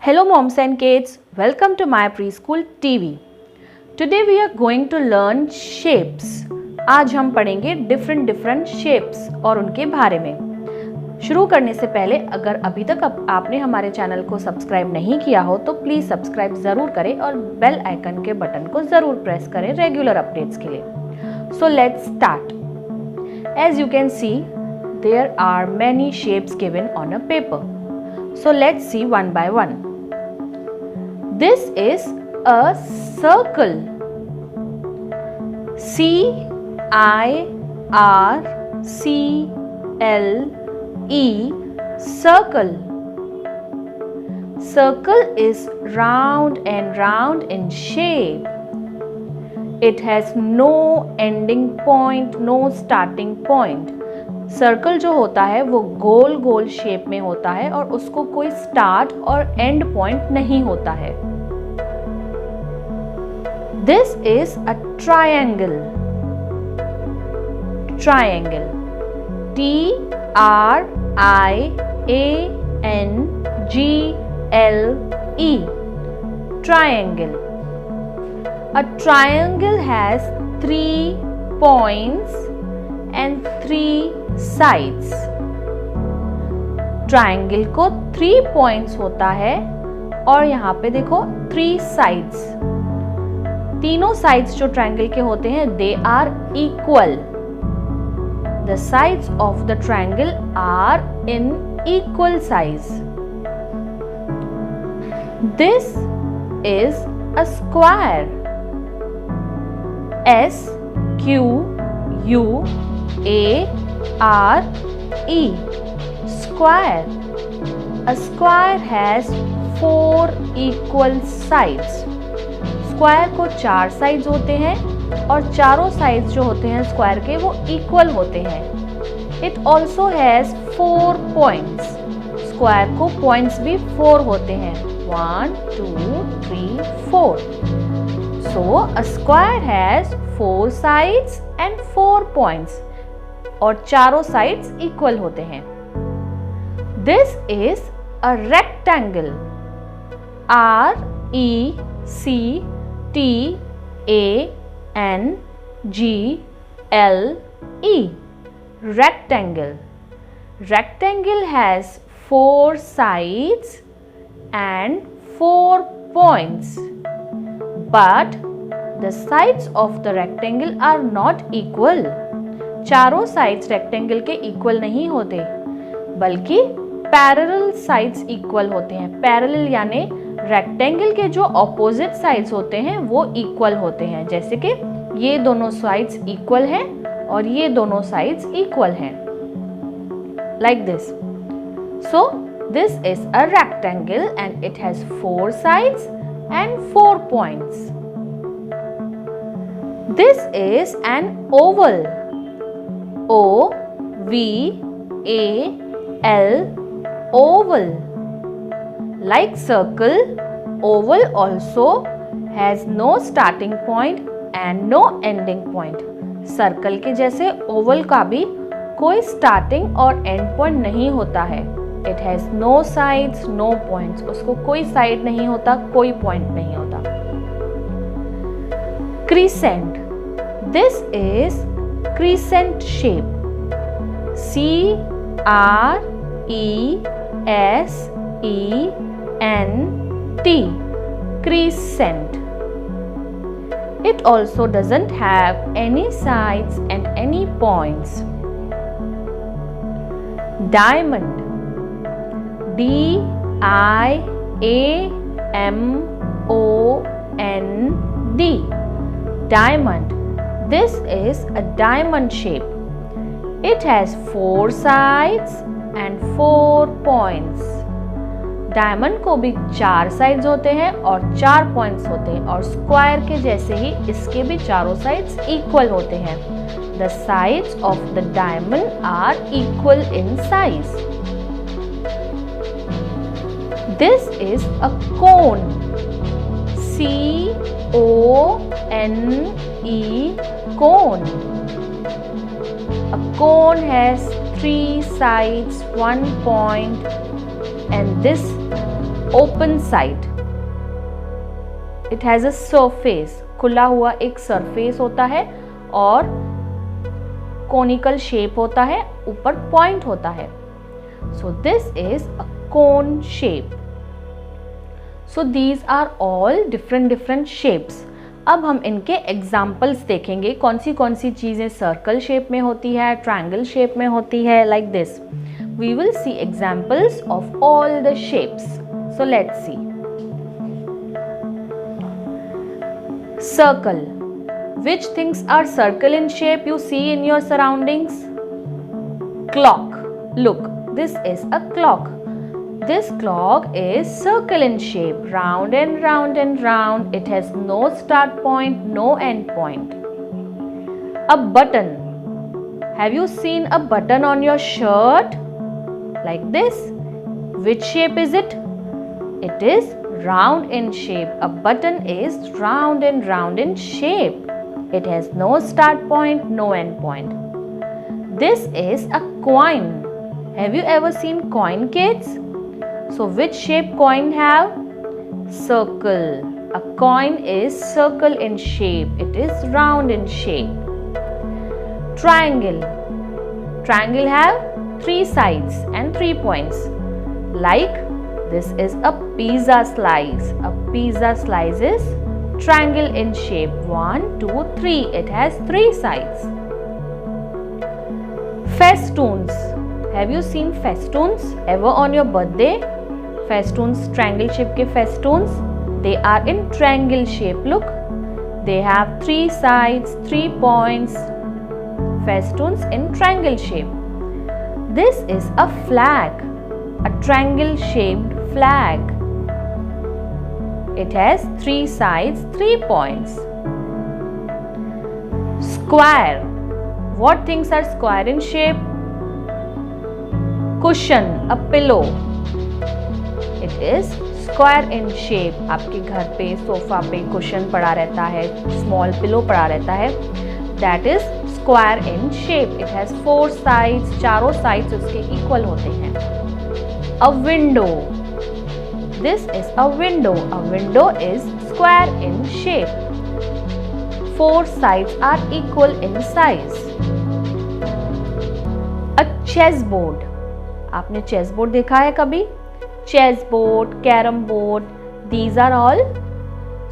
Hello moms and kids, welcome to my preschool TV. Today we are going to learn shapes. आज हम पढ़ेंगे different shapes और उनके बारे में। शुरू करने से पहले अगर अभी तक आपने हमारे चैनल को सब्सक्राइब नहीं किया हो तो प्लीज़ सब्सक्राइब ज़रूर करें और बेल आइकन के बटन को ज़रूर प्रेस करें रेगुलर अपडेट्स के लिए। So let's start. As you can see there are many shapes given on a paper. So let's see one by one. This is a circle. C-I-R-C-L-E, circle. Circle is round and round in shape. It has no ending point, no starting point. Circle जो होता है वो गोल गोल shape में होता है और उसको कोई स्टार्ट और एंड पॉइंट नहीं होता है. This is a triangle. Triangle. T-R-I-A-N-G-L-E. Triangle. A triangle has 3 points and 3 sides. Triangle को 3 पॉइंट्स होता है और यहाँ पे देखो 3 साइड्स. तीनों साइड्स जो ट्रायंगल के होते हैं they are equal. The sides of the triangle are in equal size. This is a square. S-Q-U-A-R-E. Square. A square has 4 equal sides. Square को 4 साइड्स होते हैं और चारों साइड्स जो होते हैं स्क्वायर के वो इक्वल होते हैं. It also has 4 points. Square को पॉइंट्स भी 4 होते हैं. 1, 2, 3, 4. So a square has 4 sides and 4 points. और चारों साइड्स इक्वल होते हैं. This is a rectangle. R-E-C-T-A-N-G-L-E. Rectangle. Rectangle has 4 sides and 4 points. But the sides of the rectangle are not equal. चारों sides rectangle के equal नहीं होते बल्कि parallel sides equal होते हैं. पैरेलल यानी रेक्टेंगल के जो ऑपोजिट साइड्स होते हैं वो इक्वल होते हैं. जैसे कि ये दोनों साइड्स इक्वल हैं और ये दोनों साइड्स इक्वल हैं. Like this. So this is a rectangle and it has 4 sides and 4 points. This is an oval. O-V-A-L, oval. Like circle, oval also has no starting point and no ending point. Circle के जैसे oval का भी कोई starting और end point नहीं होता है. It has no sides, no points. उसको कोई साइड नहीं होता, कोई पॉइंट नहीं होता. Crescent. This is crescent shape. C-R-E-S-E-N-T. Crescent. It also doesn't have any sides and any points. Diamond. D-I-A-M-O-N-D. Diamond. This is a diamond shape. It has 4 sides and 4 points. Diamond को भी 4 sides होते हैं और 4 points होते हैं और square के जैसे ही इसके भी चारों साइड्स इक्वल होते हैं. The sides of the diamond are equal in size. This is a cone. C-O-N-E, cone. A cone has 3 sides, 1 point, and this open side. It has a surface. खुला हुआ एक सरफेस होता है और conical shape होता है, ऊपर point होता है. So this is a cone shape. So these are all different shapes. अब हम इनके एग्जाम्पल्स देखेंगे, कौन सी चीज़ें सर्कल शेप में होती है, ट्रायंगल शेप में होती है, like this. We will see examples of all the shapes. So let's see. Circle. Which things are circle in shape you see in your surroundings? Clock. Look, this is a clock. This clock is circle in shape, round and round and round. It has no start point, no end point. A button. Have you seen a button on your shirt? Like this. Which shape is it? It is round in shape. A button is round and round in shape. It has no start point, no end point. This is a coin. Have you ever seen coin, kids? So which shape coin have? Circle. A coin is circle in shape. It is round in shape. Triangle. Triangle have 3 sides and 3 points. Like this is a pizza slice. A pizza slice is triangle in shape. 1, 2, 3. It has 3 sides. Festoons. Have you seen festoons ever on your birthday? Festoons, triangle shape के festoons. They are in triangle shape. Look, they have 3 sides, 3 points. Festoons in triangle shape. This is a flag, a triangle shaped flag. It has 3 sides, 3 points. Square. What things are square in shape? Cushion, a pillow. It is square in shape. आपके घर पे sofa पे cushion पड़ा रहता है, small pillow पड़ा रहता है. That is square in shape. It has 4 sides. चारों sides उसके equal होते हैं. A window. This is a window. A window is square in shape. 4 sides are equal in size. A chessboard. आपने chessboard देखा है कभी? Chessboard, carrom board, these are all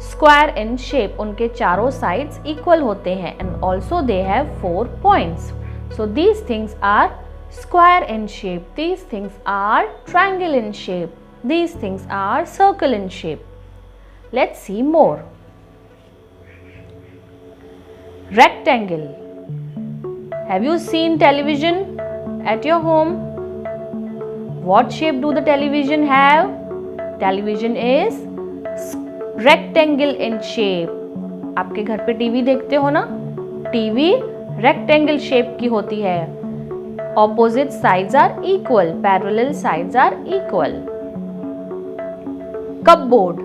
square in shape. उनके चारों sides equal होते हैं and also they have 4 points. So these things are square in shape. These things are triangle in shape. These things are circle in shape. Let's see more. Rectangle. Have you seen television at your home? What shape do the television have? Television is rectangle in shape. आपके घर पे TV देखते हो ना? TV rectangle shape की होती है. Opposite sides are equal. Parallel sides are equal. Cupboard.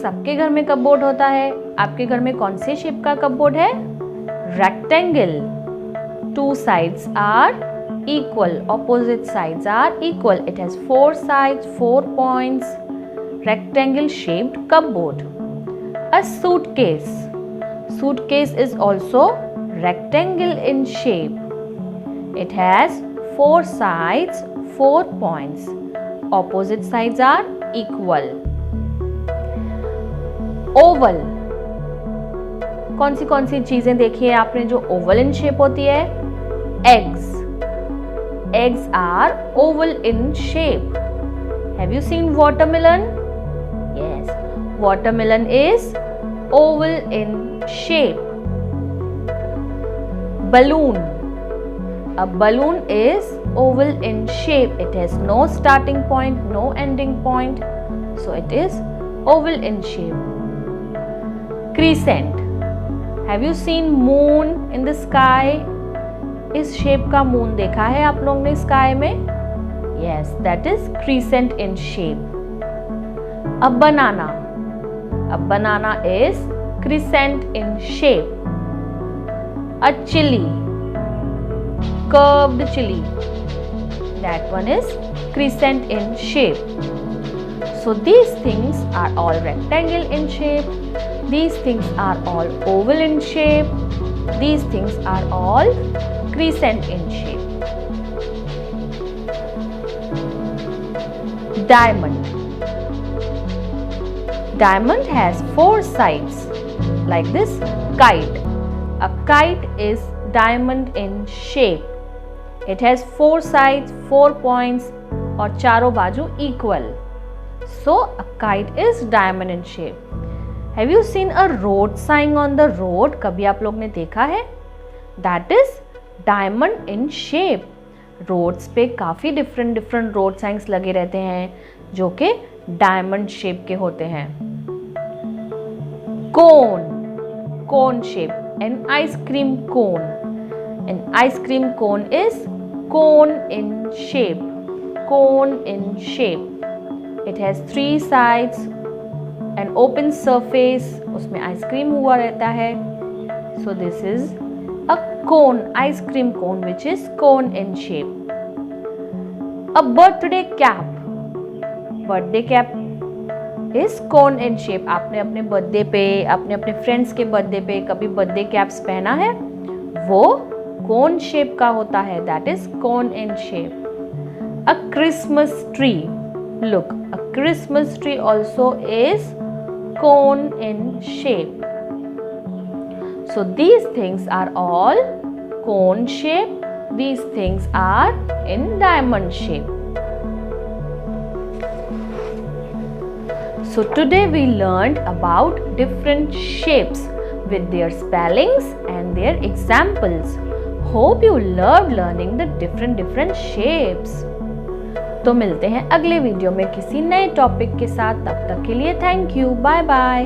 सबके घर में कपबोर्ड होता है. आपके घर में कौन से शेप का कपबोर्ड है? Rectangle. 2 sides are equal. Opposite sides are equal. It has 4 sides, 4 points. Rectangle shaped cupboard. A suitcase. Suitcase is also rectangle in shape. It has 4 sides, 4 points. Opposite sides are equal. Oval. कौन सी चीजें देखी है आपने जो oval in shape होती है? Eggs. Eggs are oval in shape. Have you seen watermelon? Yes. Watermelon is oval in shape. Balloon. A balloon is oval in shape. It has no starting point, no ending point. So it is oval in shape. Crescent. Have you seen moon in the sky? इस shape का moon देखा है आप लोगों ने sky में? Yes, that is crescent in shape. A banana. A banana is crescent in shape. A chili. Curved chili. That one is crescent in shape. So these things are all rectangle in shape. These things are all oval in shape. These things are all crescent in shape. Diamond. Diamond has 4 sides, like this kite. A kite is diamond in shape. It has 4 sides, 4 points और चारों बाजू equal. So a kite is diamond in shape. Have you seen a road sign on the road? कभी आप लोग ने देखा है? That is diamond in shape. Roads पे काफ़ी डिफरेंट रोड साइंस लगे रहते हैं जो कि डायमंड शेप के होते हैं. Cone shape, an ice cream cone. An ice cream cone is cone in shape. Cone in shape. It has 3 sides, an open surface, उसमें आइसक्रीम हुआ रहता है. So this is a cone, ice cream cone, which is cone in shape. A birthday cap. Birthday cap is cone in shape. आपने अपने birthday पे, अपने friends के birthday पे कभी बर्थडे कैप्स पहना है? वो cone shape का होता है. That is cone in shape. A Christmas tree. Look, a Christmas tree also is cone in shape. So these things are all cone shape. These things are in diamond shape. So today we learned about different shapes with their spellings and their examples. Hope you loved learning the different shapes. तो मिलते हैं अगले video में किसी नए topic के साथ. तब तक के लिए थैंक यू. Bye bye.